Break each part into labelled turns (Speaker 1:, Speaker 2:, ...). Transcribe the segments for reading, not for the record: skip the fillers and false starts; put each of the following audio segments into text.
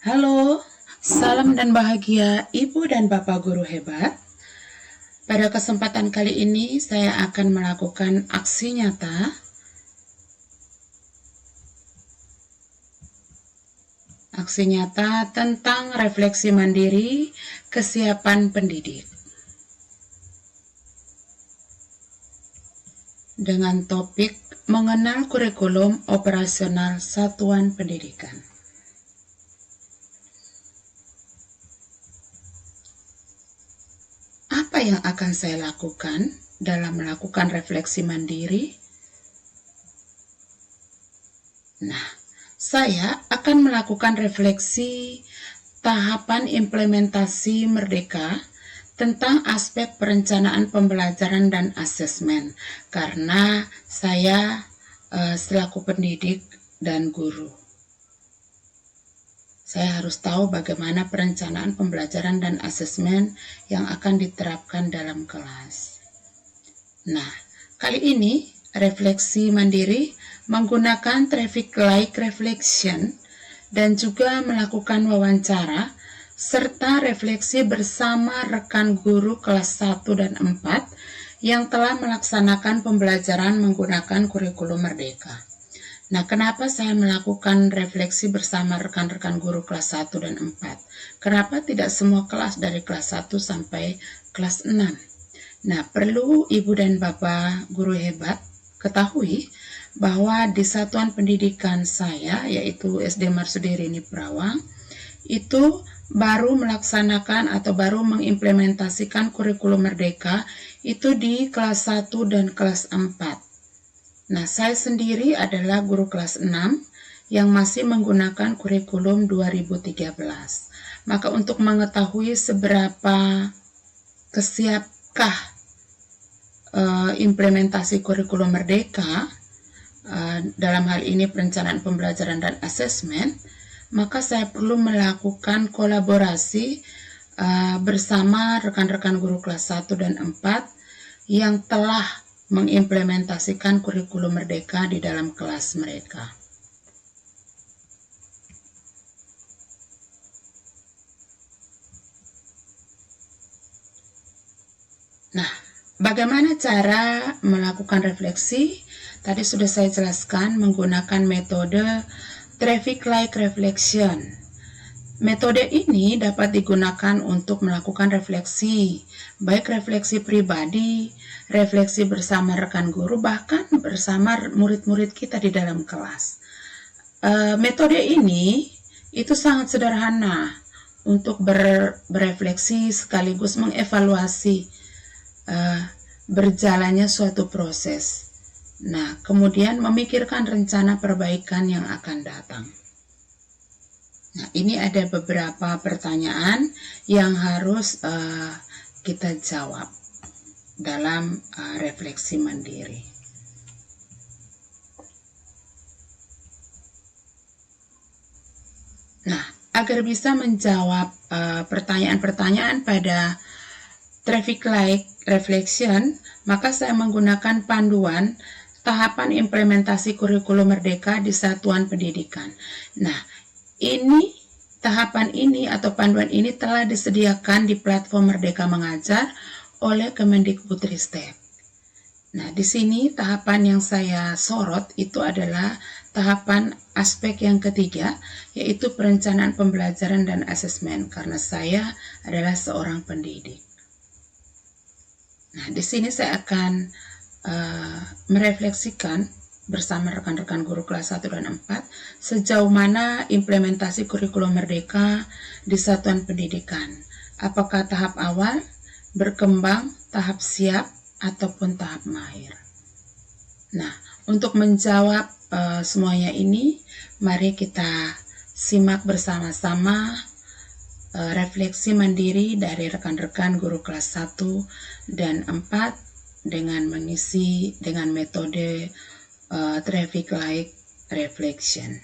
Speaker 1: Halo, salam dan bahagia Ibu dan Bapak guru hebat. Pada kesempatan kali ini saya akan melakukan aksi nyata tentang refleksi mandiri kesiapan pendidik dengan topik mengenal kurikulum operasional satuan pendidikan. Apa yang akan saya lakukan dalam melakukan refleksi mandiri? Nah, saya akan melakukan refleksi tahapan implementasi Merdeka tentang aspek perencanaan pembelajaran dan asesmen, karena saya selaku pendidik dan guru. Saya harus tahu bagaimana perencanaan pembelajaran dan asesmen yang akan diterapkan dalam kelas. Nah, kali ini refleksi mandiri menggunakan traffic light reflection dan juga melakukan wawancara serta refleksi bersama rekan guru kelas 1 dan 4 yang telah melaksanakan pembelajaran menggunakan kurikulum Merdeka. Nah, kenapa saya melakukan refleksi bersama rekan-rekan guru kelas 1 dan 4? Kenapa tidak semua kelas dari kelas 1 sampai kelas 6? Nah, perlu Ibu dan Bapak guru hebat ketahui bahwa di satuan pendidikan saya, yaitu SD Marsudiri Niperawang, itu baru melaksanakan atau baru mengimplementasikan kurikulum Merdeka itu di kelas 1 dan kelas 4. Nah, saya sendiri adalah guru kelas 6 yang masih menggunakan kurikulum 2013. Maka untuk mengetahui seberapa kesiapkah implementasi kurikulum Merdeka, dalam hal ini perencanaan pembelajaran dan asesmen, maka saya perlu melakukan kolaborasi bersama rekan-rekan guru kelas 1 dan 4 yang telah mengimplementasikan kurikulum Merdeka di dalam kelas mereka. Nah, bagaimana cara melakukan refleksi? Tadi sudah saya jelaskan menggunakan metode traffic light reflection. Metode ini dapat digunakan untuk melakukan refleksi, baik refleksi pribadi, refleksi bersama rekan guru, bahkan bersama murid-murid kita di dalam kelas. Metode ini itu sangat sederhana untuk berefleksi sekaligus mengevaluasi berjalannya suatu proses. Nah, kemudian memikirkan rencana perbaikan yang akan datang. Nah, ini ada beberapa pertanyaan yang harus kita jawab dalam refleksi mandiri. Nah, agar bisa menjawab pertanyaan-pertanyaan pada traffic light reflection, maka saya menggunakan panduan tahapan implementasi kurikulum Merdeka di satuan pendidikan. Nah, tahapan ini atau panduan ini telah disediakan di platform Merdeka Mengajar oleh Kemendikbudristek. Nah, di sini tahapan yang saya sorot itu adalah tahapan aspek yang ketiga, yaitu perencanaan pembelajaran dan asesmen, karena saya adalah seorang pendidik. Nah, di sini saya akan merefleksikan bersama rekan-rekan guru kelas 1 dan 4 sejauh mana implementasi kurikulum Merdeka di satuan pendidikan. Apakah tahap awal, berkembang, tahap siap, ataupun tahap mahir. Nah, untuk menjawab semuanya ini, mari kita simak bersama-sama refleksi mandiri dari rekan-rekan guru kelas 1 dan 4 dengan mengisi dengan metode traffic light reflection.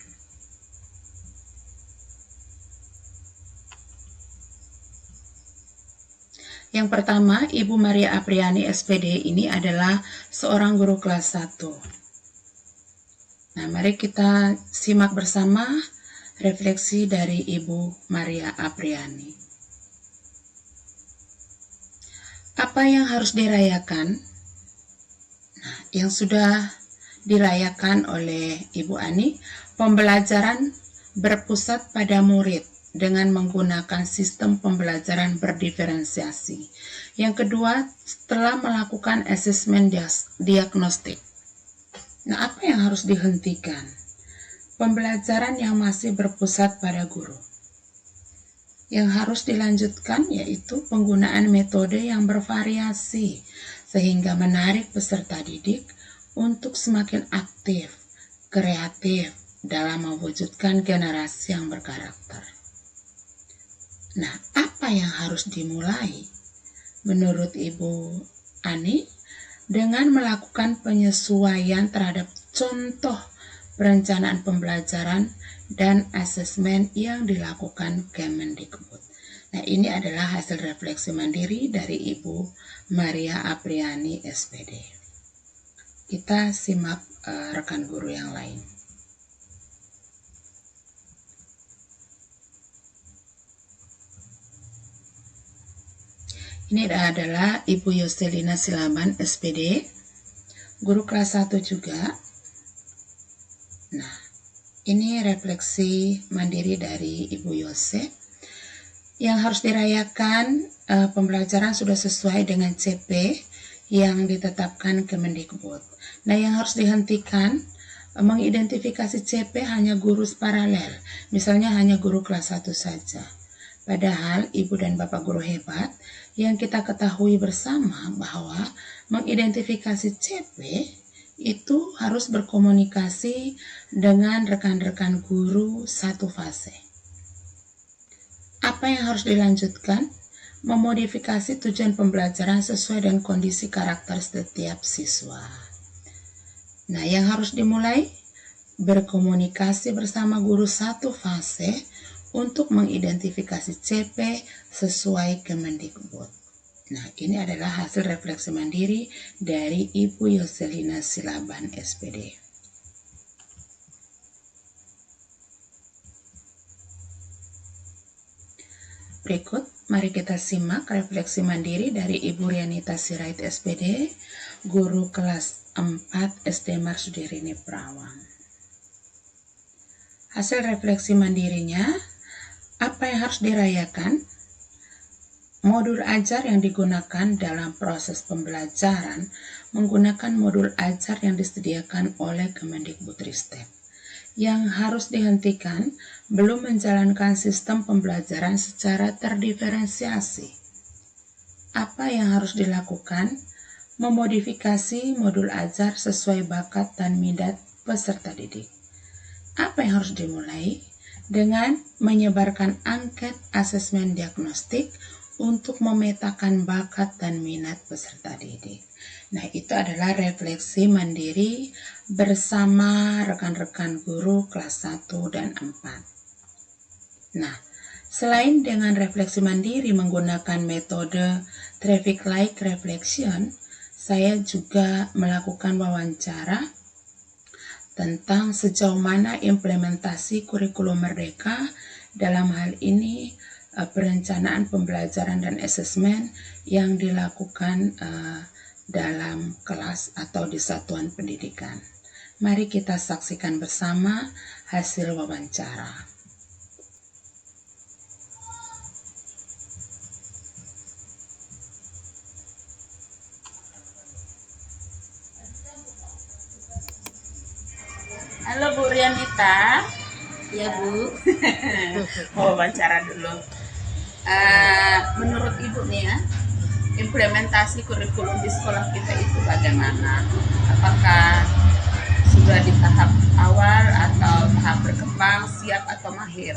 Speaker 1: Yang pertama, Ibu Maria Apriani SPD ini adalah seorang guru kelas 1. Nah, mari kita simak bersama refleksi dari Ibu Maria Apriani. Apa yang harus dirayakan? Nah, yang sudah dirayakan oleh Ibu Ani, pembelajaran berpusat pada murid dengan menggunakan sistem pembelajaran berdiferensiasi. Yang kedua, setelah melakukan asesmen diagnostik. Nah, apa yang harus dihentikan? Pembelajaran yang masih berpusat pada guru. Yang harus dilanjutkan yaitu penggunaan metode yang bervariasi sehingga menarik peserta didik untuk semakin aktif, kreatif dalam mewujudkan generasi yang berkarakter. Nah, apa yang harus dimulai? Menurut Ibu Ani, dengan melakukan penyesuaian terhadap contoh perencanaan pembelajaran dan asesmen yang dilakukan Kemendikbud. Nah, ini adalah hasil refleksi mandiri dari Ibu Maria Apriani, SPD. Kita simak rekan guru yang lain. Ini adalah Ibu Yoselina Silaban, SPD, guru kelas 1 juga. Nah, ini refleksi mandiri dari Ibu Yose. Yang harus dirayakan, pembelajaran sudah sesuai dengan CP yang ditetapkan Kemendikbud. Nah, yang harus dihentikan, mengidentifikasi CP hanya guru paralel, misalnya hanya guru kelas 1 saja. Padahal Ibu dan Bapak guru hebat, yang kita ketahui bersama bahwa mengidentifikasi CP itu harus berkomunikasi dengan rekan-rekan guru satu fase. Apa yang harus dilanjutkan? Memodifikasi tujuan pembelajaran sesuai dengan kondisi karakter setiap siswa. Nah, yang harus dimulai berkomunikasi bersama guru satu fase untuk mengidentifikasi CP sesuai Kemendikbud. Nah, ini adalah hasil refleksi mandiri dari Ibu Yoselina Silaban, SPD. Berikut, mari kita simak refleksi mandiri dari Ibu Rianita Sirait, SPD, guru kelas 4 SD Marsudirini Perawang. Hasil refleksi mandirinya, apa yang harus dirayakan? Modul ajar yang digunakan dalam proses pembelajaran menggunakan modul ajar yang disediakan oleh Kemendikbudristek. Yang harus dihentikan, belum menjalankan sistem pembelajaran secara terdiferensiasi. Apa yang harus dilakukan? Memodifikasi modul ajar sesuai bakat dan minat peserta didik. Apa yang harus dimulai? Dengan menyebarkan angket asesmen diagnostik untuk memetakan bakat dan minat peserta didik. Nah, itu adalah refleksi mandiri bersama rekan-rekan guru kelas 1 dan 4. Nah, selain dengan refleksi mandiri menggunakan metode traffic light reflection, saya juga melakukan wawancara tentang sejauh mana implementasi kurikulum merdeka, dalam hal ini perencanaan pembelajaran dan asesmen yang dilakukan dalam kelas atau di satuan pendidikan. Mari kita saksikan bersama hasil wawancara. Halo Bu Rianita.
Speaker 2: Ya Bu.
Speaker 1: Mau wawancara dulu. Menurut Ibu nih ya, implementasi kurikulum di sekolah kita itu bagaimana? Apakah sudah di tahap awal atau tahap berkembang, siap atau mahir?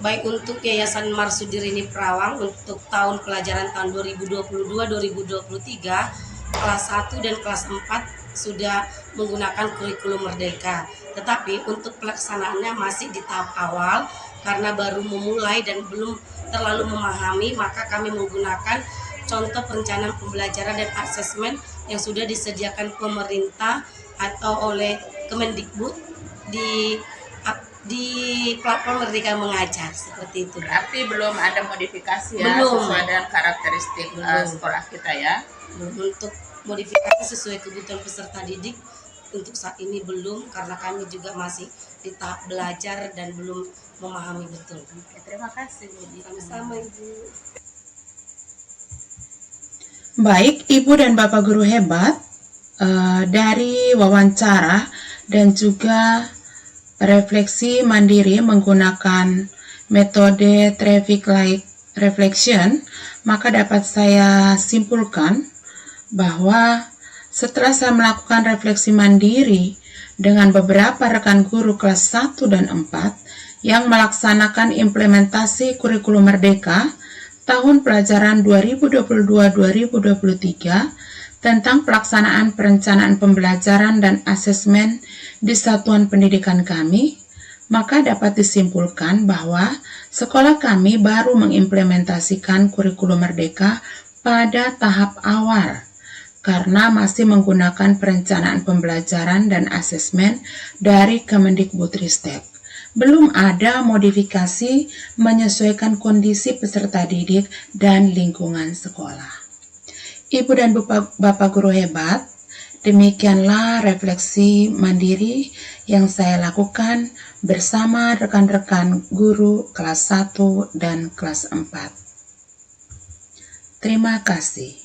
Speaker 2: Baik, untuk Yayasan Marsudirini Perawang untuk tahun pelajaran tahun 2022-2023 kelas 1 dan kelas 4 sudah menggunakan kurikulum merdeka. Tetapi untuk pelaksanaannya masih di tahap awal karena baru memulai dan belum terlalu memahami, maka kami menggunakan contoh perencanaan pembelajaran dan asesmen yang sudah disediakan pemerintah atau oleh Kemendikbud di platform Merdeka Mengajar seperti itu.
Speaker 1: Berarti belum ada modifikasi ya
Speaker 2: Belum.
Speaker 1: sesuai dengan karakteristik
Speaker 2: Belum.
Speaker 1: sekolah kita ya.
Speaker 2: Untuk modifikasi sesuai kebutuhan peserta didik untuk saat ini belum, karena kami juga masih di tahap belajar dan belum memahami betul.
Speaker 1: Oke, terima kasih Bu.
Speaker 2: Sama-sama Ibu.
Speaker 1: Baik, Ibu dan Bapak guru hebat, dari wawancara dan juga refleksi mandiri menggunakan metode traffic light reflection, maka dapat saya simpulkan bahwa setelah saya melakukan refleksi mandiri dengan beberapa rekan guru kelas 1 dan 4 yang melaksanakan implementasi kurikulum Merdeka tahun pelajaran 2022-2023 tentang pelaksanaan perencanaan pembelajaran dan asesmen di satuan pendidikan kami, maka dapat disimpulkan bahwa sekolah kami baru mengimplementasikan kurikulum Merdeka pada tahap awal karena masih menggunakan perencanaan pembelajaran dan asesmen dari Kemendikbudristek. Belum ada modifikasi menyesuaikan kondisi peserta didik dan lingkungan sekolah. Ibu dan Bapak guru hebat, demikianlah refleksi mandiri yang saya lakukan bersama rekan-rekan guru kelas 1 dan kelas 4. Terima kasih.